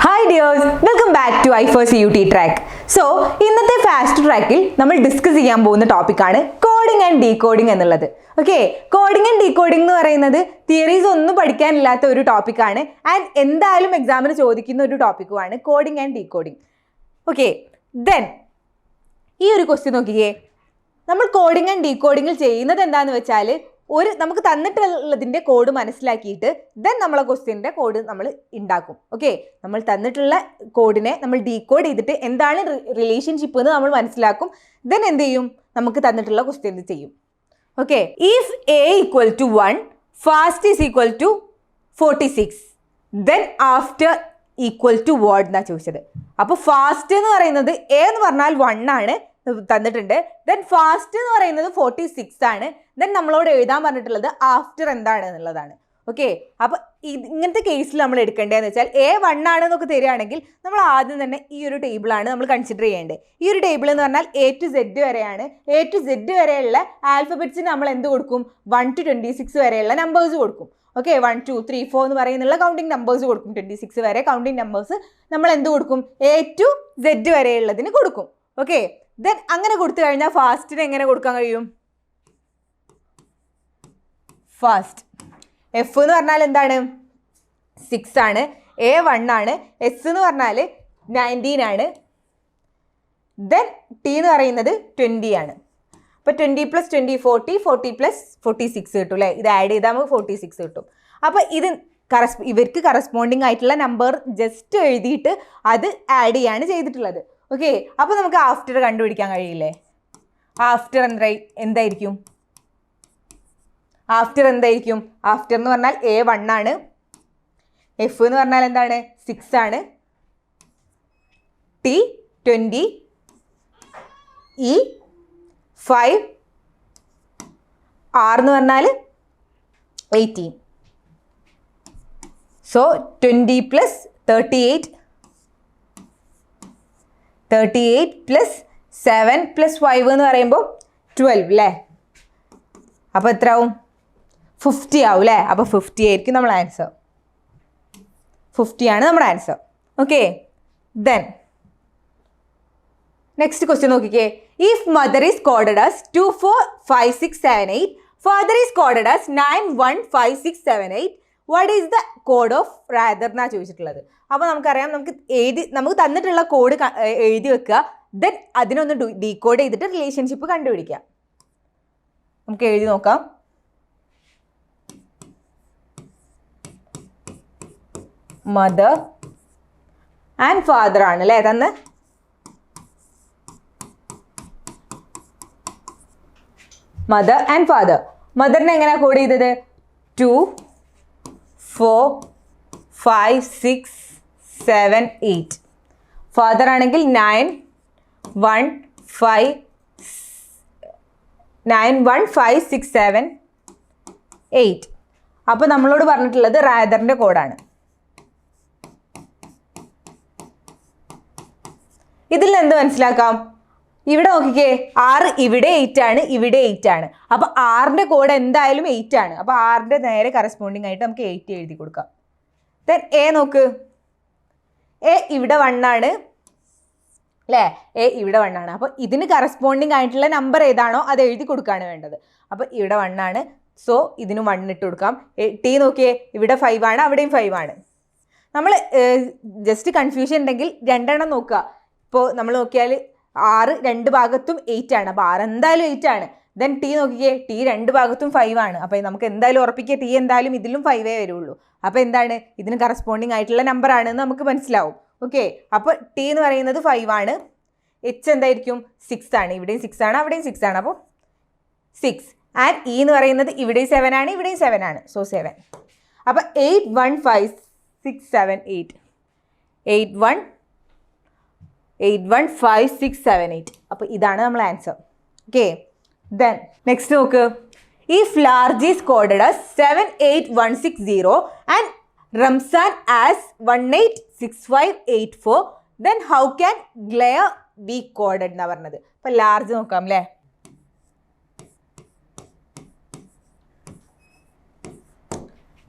Hi dears, welcome back to I4CUT track. So, ഇന്നത്തെ fast ട്രാക്കിൽ നമ്മൾ ഡിസ്കസ് ചെയ്യാൻ പോകുന്ന ടോപ്പിക്കാണ് കോഡിംഗ് ആൻഡ് ഡീകോഡിംഗ് എന്നുള്ളത്. ഓക്കെ, കോഡിംഗ് ആൻഡ് ഡീകോഡിംഗ് എന്ന് പറയുന്നത് തിയറീസ് ഒന്നും പഠിക്കാനില്ലാത്ത ഒരു ടോപ്പിക്കാണ് ആൻഡ് എന്തായാലും എക്സാമിന് ചോദിക്കുന്ന ഒരു ടോപ്പിക്കുമാണ് coding and decoding. Okay, then ഈ ഒരു ക്വസ്റ്റ്യൻ നോക്കിയേ, നമ്മൾ കോഡിംഗ് ആൻഡ് ഡീകോഡിംഗിൽ ചെയ്യുന്നത് എന്താണെന്ന് വെച്ചാൽ നമുക്ക് തന്നിട്ടുള്ളതിൻ്റെ കോഡ് മനസ്സിലാക്കിയിട്ട് ദെൻ നമ്മളെ ക്വസ്റ്റ്യൻ്റെ കോഡ് നമ്മൾ ഉണ്ടാക്കും. ഓക്കെ, നമ്മൾ തന്നിട്ടുള്ള കോഡിനെ നമ്മൾ ഡീകോഡ് ചെയ്തിട്ട് എന്താണ് റിലേഷൻഷിപ്പ് എന്ന് നമ്മൾ മനസ്സിലാക്കും. ദെൻ എന്ത് ചെയ്യും, നമുക്ക് തന്നിട്ടുള്ള ക്വസ്റ്റ്യൻ ചെയ്യും. Okay, if A equal to 1 fast is equal to 46 then after equal to what എന്നാണ് ചോദിച്ചത്. അപ്പോൾ ഫാസ്റ്റ് എന്ന് പറയുന്നത് എ എന്ന് പറഞ്ഞാൽ 1 ആണ് തന്നിട്ടുണ്ട്, ദെൻ ഫാസ്റ്റ് എന്ന് പറയുന്നത് 46 ആണ്, ദെൻ നമ്മളോട് എഴുതാൻ പറഞ്ഞിട്ടുള്ളത് ആഫ്റ്റർ എന്താണ് എന്നുള്ളതാണ്. ഓക്കെ, അപ്പോൾ ഇങ്ങനത്തെ കേസിൽ നമ്മൾ എടുക്കേണ്ടതെന്ന് വെച്ചാൽ എ 1 ആണെന്നൊക്കെ തരികയാണെങ്കിൽ നമ്മൾ ആദ്യം തന്നെ ഈ ഒരു ടേബിളാണ് നമ്മൾ കൺസിഡർ ചെയ്യേണ്ടത്. ഈ ഒരു ടേബിൾ എന്ന് പറഞ്ഞാൽ A to Z വരെയാണ്. A to Z വരെയുള്ള ആൽഫബറ്റ്സിന് നമ്മൾ എന്ത് കൊടുക്കും, 1 to 26 വരെയുള്ള നമ്പേഴ്സ് കൊടുക്കും. ഓക്കെ, 1 2 3 4 എന്ന് പറയുന്നുള്ള കൗണ്ടിങ് നമ്പേഴ്സ് കൊടുക്കും. 26 വരെ കൗണ്ടിങ് നമ്പേഴ്സ് നമ്മൾ എന്ത് കൊടുക്കും, A to Z വരെയുള്ളതിന് കൊടുക്കും. ഓക്കെ, ദെൻ അങ്ങനെ കൊടുത്തു കഴിഞ്ഞാൽ ഫാസ്റ്റിന് എങ്ങനെ കൊടുക്കാൻ കഴിയും, ഫാസ്റ്റ് എഫ് എന്ന് പറഞ്ഞാൽ എന്താണ് 6 ആണ്, A 1 ആണ്, എസ് എന്ന് പറഞ്ഞാൽ 19 ആണ്, ദെൻ ടി എന്ന് പറയുന്നത് 20 ആണ്. അപ്പോൾ 20 + 20 40, 40 + 46 കിട്ടും അല്ലേ. ഇത് ആഡ് ചെയ്താൽ നമുക്ക് 46 കിട്ടും. അപ്പോൾ ഇത് ഇവർക്ക് കറസ്പോണ്ടിങ് ആയിട്ടുള്ള നമ്പർ ജസ്റ്റ് എഴുതിയിട്ട് അത് ആഡ് ചെയ്യാണ് ചെയ്തിട്ടുള്ളത്. ഓക്കെ, അപ്പോൾ നമുക്ക് ആഫ്റ്റർ കണ്ടുപിടിക്കാൻ കഴിയില്ലേ. ആഫ്റ്റർ എന്തായിരിക്കും, ആഫ്റ്റർ എന്തായിരിക്കും, ആഫ്റ്റർ എന്ന് പറഞ്ഞാൽ A 1 ആണ്, എഫ് എന്ന് പറഞ്ഞാൽ എന്താണ് 6 ആണ്, ടി 20, ഇ 5, ആർ എന്ന് പറഞ്ഞാൽ 18. സോ 20 + 38 + 7 + 5 എന്ന് പറയുമ്പോൾ 12 അല്ലേ. അപ്പോൾ എത്ര ആവും, 50 ആവും അല്ലേ. അപ്പോൾ 50 ആയിരിക്കും നമ്മുടെ ആൻസർ. 50 ആണ് നമ്മുടെ answer. Okay, then next question നോക്കിക്കേ. If mother is coded as 2 4 5 6 7 8, father is coded as 9 1 5 6 7 8, what is the code of rather എന്നാണ് ചോദിച്ചിട്ടുള്ളത്. അപ്പോൾ നമുക്കറിയാം, നമുക്ക് തന്നിട്ടുള്ള കോഡ് എഴുതി വെക്കുക, ദെൻ അതിനൊന്ന് ഡീകോഡ് ചെയ്തിട്ട് റിലേഷൻഷിപ്പ് കണ്ടുപിടിക്കുക. നമുക്ക് എഴുതി നോക്കാം. മദർ ആൻഡ് ഫാദർ ആണ് അല്ലേ തന്ന്. Mother and father. മദറിനെ എങ്ങനെയാണ് കോഡ് ചെയ്തത്, 2 4 5 6 7 8. ഫാദർ ആണെങ്കിൽ 9 1 5 6 7 8. അപ്പോൾ നമ്മളോട് പറഞ്ഞിട്ടുള്ളത് റാദറിൻ്റെ കോഡാണ്. ഇതിൽ നിന്ന് എന്ത് മനസ്സിലാക്കാം, ഇവിടെ നോക്കിക്കേ, 6 ഇവിടെ 8 ആണ്, ഇവിടെ 8 ആണ്. അപ്പോൾ 6ൻ്റെ കോഡ് എന്തായാലും 8 ആണ്. അപ്പോൾ 6ൻ്റെ നേരെ കറസ്പോണ്ടിങ് ആയിട്ട് നമുക്ക് 8 എഴുതി കൊടുക്കാം. ദെൻ എ നോക്ക്, എ ഇവിടെ 1 ആണ് അല്ലേ, എ ഇവിടെ 1 ആണ്. അപ്പോൾ ഇതിന് കറസ്പോണ്ടിങ് ആയിട്ടുള്ള നമ്പർ ഏതാണോ അത് എഴുതി കൊടുക്കുകയാണ് വേണ്ടത്. അപ്പോൾ ഇവിടെ 1 ആണ്, സോ ഇതിന് 1 ഇട്ട് കൊടുക്കാം. ടി നോക്കിയേ, ഇവിടെ 5 ആണ്, അവിടെയും 5 ആണ്. നമ്മൾ ജസ്റ്റ് കൺഫ്യൂഷൻ ഉണ്ടെങ്കിൽ രണ്ടെണ്ണം നോക്കുക. ഇപ്പോൾ നമ്മൾ നോക്കിയാൽ 6 രണ്ട് ഭാഗത്തും 8 ആണ്, അപ്പോൾ 6 എന്തായാലും 8 ആണ്. ദെൻ ടി നോക്കിക്കേ, ടി രണ്ട് ഭാഗത്തും 5 ആണ്. അപ്പോൾ നമുക്ക് എന്തായാലും ഉറപ്പിക്കുക, ടി എന്തായാലും ഇതിലും 5 വരുള്ളൂ. അപ്പോൾ എന്താണ്, ഇതിന് കറസ്പോണ്ടിങ് ആയിട്ടുള്ള നമ്പർ ആണെന്ന് നമുക്ക് മനസ്സിലാവും. ഓക്കെ, അപ്പോൾ ടി എന്ന് പറയുന്നത് 5 ആണ്, എച്ച് എന്തായിരിക്കും 6 ആണ്, ഇവിടെയും 6 ആണ്, അവിടെയും 6 ആണ്, അപ്പോൾ 6. ആൻഡ് ഇ എന്ന് പറയുന്നത് ഇവിടെയും 7 ആണ്, ഇവിടെയും 7 ആണ്, സോ 7. അപ്പോൾ 8 1 5 6 7 8, 8 1 5 6 7 8. അപ്പോൾ ഇതാണ് നമ്മളെ ആൻസർ. ഓക്കെ, ദെൻ നെക്സ്റ്റ് നോക്ക്. If large is coded as 78160 and Ramzan as 186584, then how can glare B coded എന്നാണ് പറഞ്ഞത്. അപ്പോൾ ലാർജ് നോക്കാം അല്ലേ.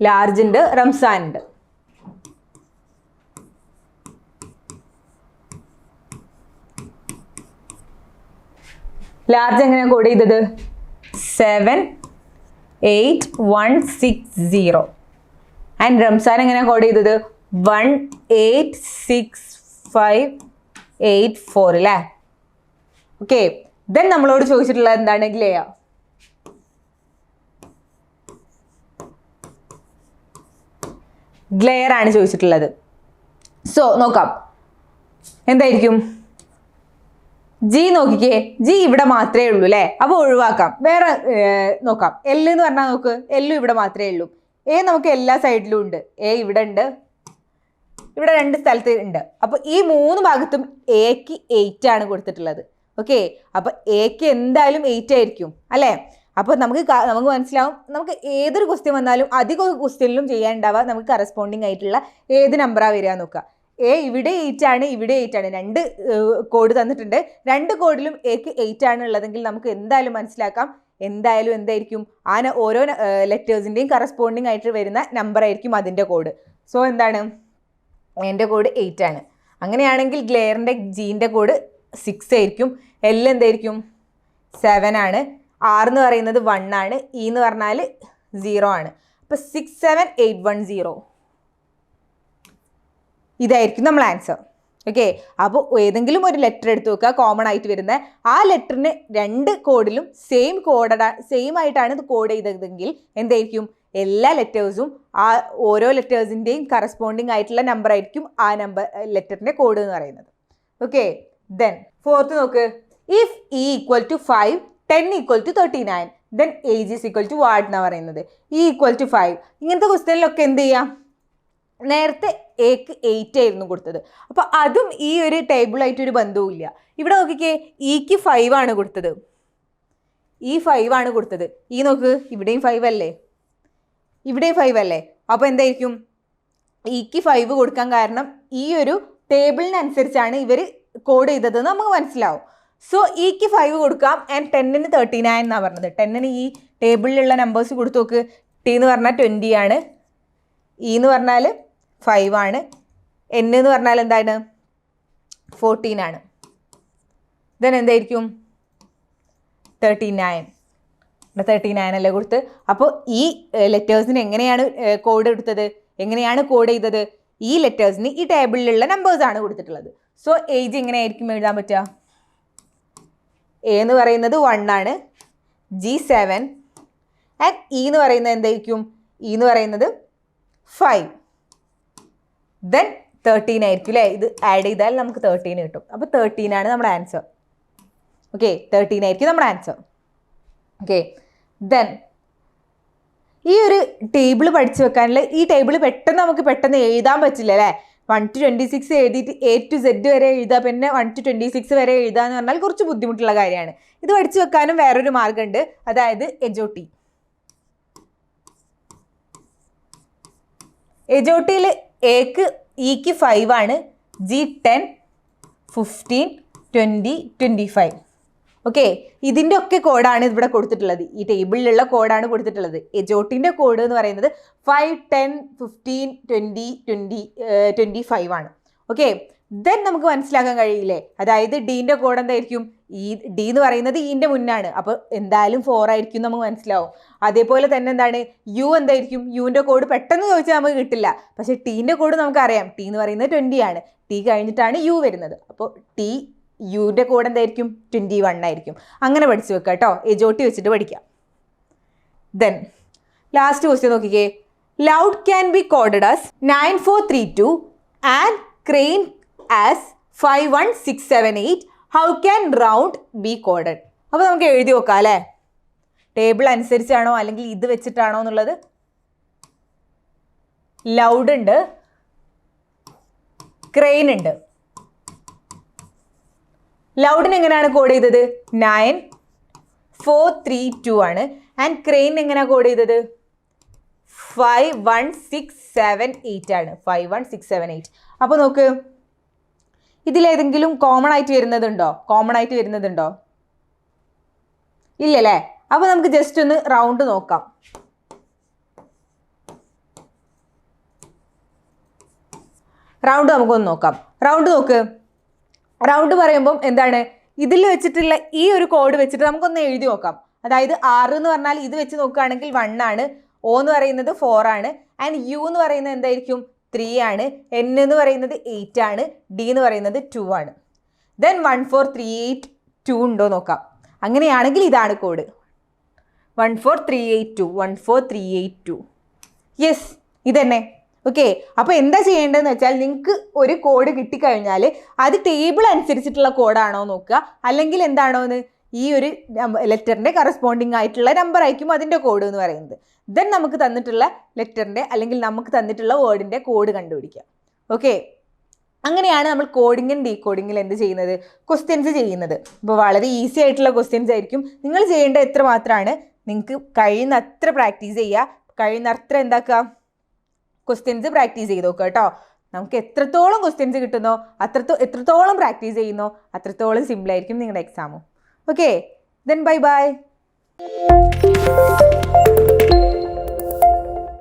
ലാർജ് ഉണ്ട്, റംസാൻ ഉണ്ട്. ലാർജ് എങ്ങനെയാണ് കോഡ് ചെയ്തത്? 78160. ആൻഡ് റംസാൻ എങ്ങനെയാണ് കോഡ് ചെയ്തത്? 1868584 അല്ലേ? ഓക്കെ. ദെൻ നമ്മളോട് ചോദിച്ചിട്ടുള്ളത് എന്താണ്? ഗ്ലെയർ. ഗ്ലെയർ ആണ് ചോദിച്ചിട്ടുള്ളത്. സോ നോക്കാം എന്തായിരിക്കും. ജി നോക്കിക്കേ, ജി ഇവിടെ മാത്രമേ ഉള്ളൂ അല്ലേ? അപ്പോൾ ഒഴിവാക്കാം. വേറെ നോക്കാം. എൽ എന്ന് പറഞ്ഞാൽ നോക്ക്, എല്ലും ഇവിടെ മാത്രമേ ഉള്ളൂ. എ നമുക്ക് എല്ലാ സൈഡിലും ഉണ്ട്. എ ഇവിടെ ഉണ്ട്, ഇവിടെ 2 സ്ഥലത്ത് ഉണ്ട്. അപ്പോൾ ഈ 3 ഭാഗത്തും എക്ക് 8 ആണ് കൊടുത്തിട്ടുള്ളത്. ഓക്കെ. അപ്പോൾ എക്ക് എന്തായാലും 8 ആയിരിക്കും അല്ലേ? അപ്പോൾ നമുക്ക് മനസ്സിലാവും, നമുക്ക് ഏതൊരു ക്വസ്റ്റ്യൻ വന്നാലും അധികം ക്വസ്റ്റ്യനിലും ചെയ്യാനുണ്ടാവുക നമുക്ക് കറസ്പോണ്ടിങ് ആയിട്ടുള്ള ഏത് നമ്പറാണ് വരിക നോക്കുക. എ ഇവിടെ 8 ആണ്, ഇവിടെ 8 ആണ്. 2 കോഡ് തന്നിട്ടുണ്ട്. 2 കോഡിലും എക്ക് 8 ആണ് ഉള്ളതെങ്കിൽ നമുക്ക് എന്തായാലും മനസ്സിലാക്കാം എന്തായാലും എന്തായിരിക്കും ആ ഓരോ ലെറ്റേഴ്സിൻ്റെയും കറസ്പോണ്ടിങ് ആയിട്ട് വരുന്ന നമ്പർ ആയിരിക്കും അതിൻ്റെ കോഡ്. സോ എന്താണ്? എൻ്റെ കോഡ് 8 ആണ്. അങ്ങനെയാണെങ്കിൽ ഗ്ലെയറിൻ്റെ ജീൻ്റെ കോഡ് 6 ആയിരിക്കും. എൽ എന്തായിരിക്കും? 7 ആണ്. ആർ എന്ന് പറയുന്നത് 1 ആണ്. ഇ എന്ന് പറഞ്ഞാൽ 0 ആണ്. അപ്പോൾ 67810 ഇതായിരിക്കും നമ്മൾ ആൻസർ. ഓക്കെ. അപ്പോൾ ഏതെങ്കിലും ഒരു ലെറ്റർ എടുത്ത് നോക്കുക, കോമൺ ആയിട്ട് വരുന്ന ആ ലെറ്ററിന് 2 കോഡിലും സെയിം ആയിട്ടാണ് ഇത് കോഡ് ചെയ്തതെങ്കിൽ എന്തായിരിക്കും? എല്ലാ ലെറ്റേഴ്സും ആ ഓരോ ലെറ്റേഴ്സിൻ്റെയും കറസ്പോണ്ടിങ് ആയിട്ടുള്ള നമ്പർ ആയിരിക്കും ആ ലെറ്ററിൻ്റെ കോഡ് എന്ന് പറയുന്നത്. ഓക്കെ. ദെൻ 4th നോക്ക്. If E equal to 5, 10 equal to 39, then age is equal to what എന്നാണ് പറയുന്നത്. ഇ ഈക്വൽ ടു 5 ഇങ്ങനത്തെ ക്വസ്റ്റ്യനിലൊക്കെ എന്ത് ചെയ്യാം? നേരത്തെ എക്ക് 8 ആയിരുന്നു കൊടുത്തത്. അപ്പോൾ അതും ഈ ഒരു ടേബിളായിട്ട് ഒരു ബന്ധവും ഇല്ല. ഇവിടെ നോക്കിക്കേ, ഇക്ക് 5 ആണ് കൊടുത്തത്. ഈ 5 ആണ് കൊടുത്തത്. ഈ നോക്ക്, ഇവിടെയും 5 അല്ലേ, ഇവിടെയും 5 അല്ലേ? അപ്പോൾ എന്തായിരിക്കും? ഇക്ക് 5 കൊടുക്കാൻ കാരണം ഈ ഒരു ടേബിളിനനുസരിച്ചാണ് ഇവർ കോഡ് ചെയ്തതെന്ന് നമുക്ക് മനസ്സിലാവും. സോ ഇക്ക് 5 കൊടുക്കാം. ആൻഡ് 10ന് 39 എന്നാണ് പറഞ്ഞത്. 10ന് ഈ ടേബിളിലുള്ള നമ്പേഴ്സ് കൊടുത്തു നോക്ക്. ടി എന്ന് പറഞ്ഞാൽ 20 ആണ്, ഇ എന്ന് പറഞ്ഞാൽ 5 ആണ്, എൻ എന്ന് പറഞ്ഞാൽ എന്താണ്? 14 ആണ്. ദെൻ എന്തായിരിക്കും? 39. 39 അല്ലേ കൊടുത്ത്. അപ്പോൾ ഈ ലെറ്റേഴ്സിന് എങ്ങനെയാണ് കോഡ് എടുത്തത്? എങ്ങനെയാണ് കോഡ് ചെയ്തത്? ഈ ലെറ്റേഴ്സിന് ഈ ടേബിളിലുള്ള നമ്പേഴ്സാണ് കൊടുത്തിട്ടുള്ളത്. സോ ഏജ് എങ്ങനെയായിരിക്കും എഴുതാൻ പറ്റുക? എ എന്ന് പറയുന്നത് 1 ആണ്, ജി 7, ആൻഡ് ഇ എന്ന് പറയുന്നത് എന്തായിരിക്കും? ഇ എന്ന് പറയുന്നത് 5. ദെൻ 13 ആയിരിക്കും അല്ലേ? ഇത് ആഡ് ചെയ്താൽ നമുക്ക് 13 കിട്ടും. അപ്പോൾ 13 ആണ് നമ്മുടെ ആൻസർ. ഓക്കെ. 13 ആയിരിക്കും നമ്മുടെ ആൻസർ. ഓക്കെ. ദെൻ ഈ ഒരു ടേബിൾ പഠിച്ചു വെക്കാനുള്ള ഈ ടേബിൾ നമുക്ക് പെട്ടെന്ന് എഴുതാൻ പറ്റില്ല അല്ലേ? 1 to 26 എഴുതിയിട്ട് A to Z വരെ എഴുതുക, പിന്നെ 1 to 26 വരെ എഴുതുക എന്ന് പറഞ്ഞാൽ കുറച്ച് ബുദ്ധിമുട്ടുള്ള കാര്യമാണ്. ഇത് പഠിച്ചു വെക്കാനും വേറൊരു മാർഗ്ഗമുണ്ട്, അതായത് എജോട്ടി. എജോട്ടിയിൽ എക്ക് ഇക്ക് 5 ആണ്, ജി 10, 15, 20, 25. ഓക്കെ. ഇതിൻ്റെ ഒക്കെ കോഡാണ് ഇവിടെ കൊടുത്തിട്ടുള്ളത്. ഈ ടേബിളിലുള്ള കോഡാണ് കൊടുത്തിട്ടുള്ളത്. എജോട്ടിൻ്റെ കോഡ് എന്ന് പറയുന്നത് 5, 10, 15, 20, 25 ആണ്. ഓക്കെ. ദെൻ നമുക്ക് മനസ്സിലാക്കാൻ കഴിയില്ലേ? അതായത് ഡീൻ്റെ കോഡ് എന്തായിരിക്കും? ഈ ഡി എന്ന് പറയുന്നത് ഇൻ്റെ മുന്നാണ്. അപ്പോൾ എന്തായാലും 4 ആയിരിക്കും നമുക്ക് മനസ്സിലാവും. അതേപോലെ തന്നെ എന്താണ്? യു എന്തായിരിക്കും? യുവിൻ്റെ കോഡ് പെട്ടെന്ന് ചോദിച്ചാൽ നമുക്ക് കിട്ടില്ല. പക്ഷേ ടീൻ്റെ കോഡ് നമുക്കറിയാം. ടി എന്ന് പറയുന്നത് 20 ആണ്. ടി കഴിഞ്ഞിട്ടാണ് യു വരുന്നത്. അപ്പോൾ യുവിൻ്റെ കോഡ് എന്തായിരിക്കും? 21 ആയിരിക്കും. അങ്ങനെ പഠിച്ചു വെക്കുക കേട്ടോ. എജോട്ടി വെച്ചിട്ട് പഠിക്കാം. ദെൻ ലാസ്റ്റ് ക്വസ്റ്റ്യൻ നോക്കിക്കേ. Loud can be coded as 9432 and crane as 51678. How can round B coded? അപ്പോൾ നമുക്ക് എഴുതി നോക്കാം അല്ലേ? ടേബിൾ അനുസരിച്ചാണോ അല്ലെങ്കിൽ ഇത് വെച്ചിട്ടാണോ എന്നുള്ളത്. ലൗഡ് ഉണ്ട്, ക്രെയിൻ ഉണ്ട്. ലൗഡിന് എങ്ങനെയാണ് കോഡ് ചെയ്തത്? 9432 ആണ്. ആൻഡ് ക്രെയിൻ എങ്ങനെയാണ് കോഡ് ചെയ്തത്? 51678 ആണ്. 51678. അപ്പോൾ നോക്ക്, ഇതിലേതെങ്കിലും കോമൺ ആയിട്ട് വരുന്നതുണ്ടോ? ഇല്ലല്ലേ? അപ്പോൾ നമുക്ക് ജസ്റ്റ് ഒന്ന് റൗണ്ട് നോക്കാം. റൗണ്ട് നമുക്കൊന്ന് നോക്കാം. റൗണ്ട് നോക്ക്. റൗണ്ട് പറയുമ്പം എന്താണ്? ഇതിൽ വെച്ചിട്ടുള്ള ഈ ഒരു കോഡ് വെച്ചിട്ട് നമുക്കൊന്ന് എഴുതി നോക്കാം. അതായത് 6 എന്ന് പറഞ്ഞാൽ ഇത് വെച്ച് നോക്കുകയാണെങ്കിൽ 1 ആണ്, O എന്ന് പറയുന്നത് 4 ആണ്, ആൻഡ് U എന്ന് പറയുന്നത് എന്തായിരിക്കും 3 ആണ്, N എന്ന് പറയുന്നത് 8 ആണ്, D എന്ന് പറയുന്നത് 2 ആണ്. ദെൻ 14382 ഉണ്ടോ നോക്കാം. അങ്ങനെയാണെങ്കിൽ ഇതാണ് കോഡ് 14382. യെസ്, ഇതന്നെ. ഓക്കെ, അപ്പോൾ എന്താ ചെയ്യേണ്ടതെന്ന് വെച്ചാൽ നിങ്ങൾക്ക് ഒരു കോഡ് കിട്ടിക്കഴിഞ്ഞാൽ അത് ടേബിൾ അനുസരിച്ചിട്ടുള്ള കോഡാണോ നോക്കുക, അല്ലെങ്കിൽ എന്താണോന്ന് ഈ ഒരു ലെറ്ററിൻ്റെ കറസ്പോണ്ടിങ് ആയിട്ടുള്ള നമ്പർ ആയിരിക്കും അതിൻ്റെ കോഡ് എന്ന് പറയുന്നത്. ദെൻ നമുക്ക് തന്നിട്ടുള്ള ലെറ്ററിൻ്റെ അല്ലെങ്കിൽ നമുക്ക് തന്നിട്ടുള്ള വേർഡിൻ്റെ കോഡ് കണ്ടുപിടിക്കാം. ഓക്കെ, അങ്ങനെയാണ് നമ്മൾ കോഡിങ്ങും ഡീകോഡിങ്ങിൽ എന്ത് ചെയ്യുന്നത്, ക്വസ്റ്റ്യൻസ് ചെയ്യുന്നത്. ഇപ്പോൾ വളരെ ഈസി ആയിട്ടുള്ള ക്വസ്റ്റ്യൻസ് ആയിരിക്കും. നിങ്ങൾ ചെയ്യേണ്ടത് എത്ര മാത്രമാണ്, നിങ്ങൾക്ക് കഴിയുന്നത്ര പ്രാക്ടീസ് ചെയ്യുക, കഴിയുന്നത്ര എന്താക്കുക, ക്വസ്റ്റ്യൻസ് പ്രാക്ടീസ് ചെയ്ത് നോക്കുക കേട്ടോ. നമുക്ക് എത്രത്തോളം ക്വസ്റ്റ്യൻസ് കിട്ടുന്നോ എത്രത്തോളം പ്രാക്ടീസ് ചെയ്യുന്നോ അത്രത്തോളം സിമ്പിളായിരിക്കും നിങ്ങളുടെ എക്സാമും. Okay, then bye by.